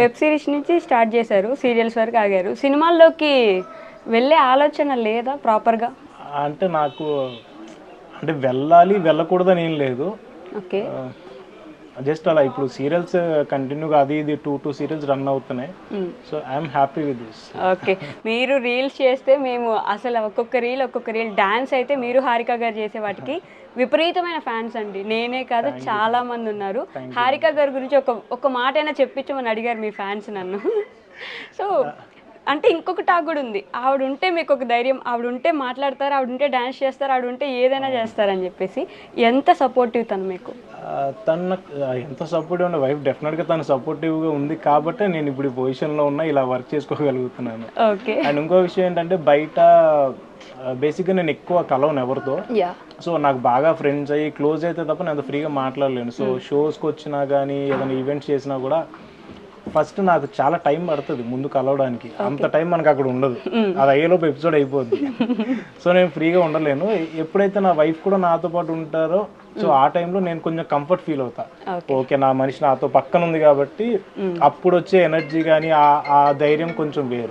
Web series నుంచి start చేశారు, serials వరకు ఆగారు. సినిమాల్లోకి వెళ్ళే ఆలోచన లేదా ప్రాపర్గా? అంటే నాకు అంటే వెళ్ళాలి వెళ్ళకూడదని ఏం లేదు. ఓకే. జస్ట్ అలా ఇప్పుడు సీరియల్స్ కంటిన్యూగా అది ఇది 2 సీరియల్స్ రన్ అవుతున్నాయి. So I'm happy with this. Okay. మీరు రీల్స్ చేస్తే మేము అసలు ఒక్కొక్క రీల్ డాన్స్ అయితే మీరు హారిక గారు చేసే వాటికి విపరీతమైన ఫ్యాన్స్ అండి. నేనే కాదు చాలా మంది ఉన్నారు. హారిక గారి గురించి ఒక మాట అయినా చెప్పించమని అడిగారు మీ ఫ్యాన్స్ నన్ను. సో అంటే ఇంకొక టాక్ కూడా ఉంది, ఆవిడ ఉంటే మీకు ఒక ధైర్యం, ఆవిడ ఉంటే మాట్లాడతారు, ఆవిడ ఉంటే డ్యాన్స్ చేస్తారు, ఆవిడ ఉంటే ఏదైనా చేస్తారని చెప్పేసి. ఎంత సపోర్టివ్ తను మీకు? తను ఎంత సపోర్టివ్ ఉన్న వైఫ్ డెఫినెట్గా తను సపోర్టివ్గా ఉంది కాబట్టి నేను ఇప్పుడు ఈ పొజిషన్లో ఉన్నా, ఇలా వర్క్ చేసుకోగలుగుతున్నాను. ఓకే. అండ్ ఇంకో విషయం ఏంటంటే బయట బేసిక్గా నేను ఎక్కువ కలవను ఎవరితో. సో నాకు బాగా ఫ్రెండ్స్ అయ్యి క్లోజ్ అయితే తప్ప నేను అంత ఫ్రీగా మాట్లాడలేను. సో షోస్కి వచ్చినా కానీ ఏదైనా ఈవెంట్స్ చేసినా కూడా ఫస్ట్ నాకు చాలా టైం పడుతుంది ముందు కలవడానికి. అంత టైం మనకు అక్కడ ఉండదు, అది అయ్యేలోపు ఎపిసోడ్ అయిపోద్ది. సో నేను ఫ్రీగా ఉండలేను. ఎప్పుడైతే నా వైఫ్ కూడా నాతో పాటు ఉంటారో సో ఆ టైంలో నేను కొంచెం కంఫర్ట్ ఫీల్ అవుతా. ఓకే నా మనిషి నాతో పక్కన ఉంది కాబట్టి అప్పుడు వచ్చే ఎనర్జీ కానీ ఆ ధైర్యం కొంచెం వేరు.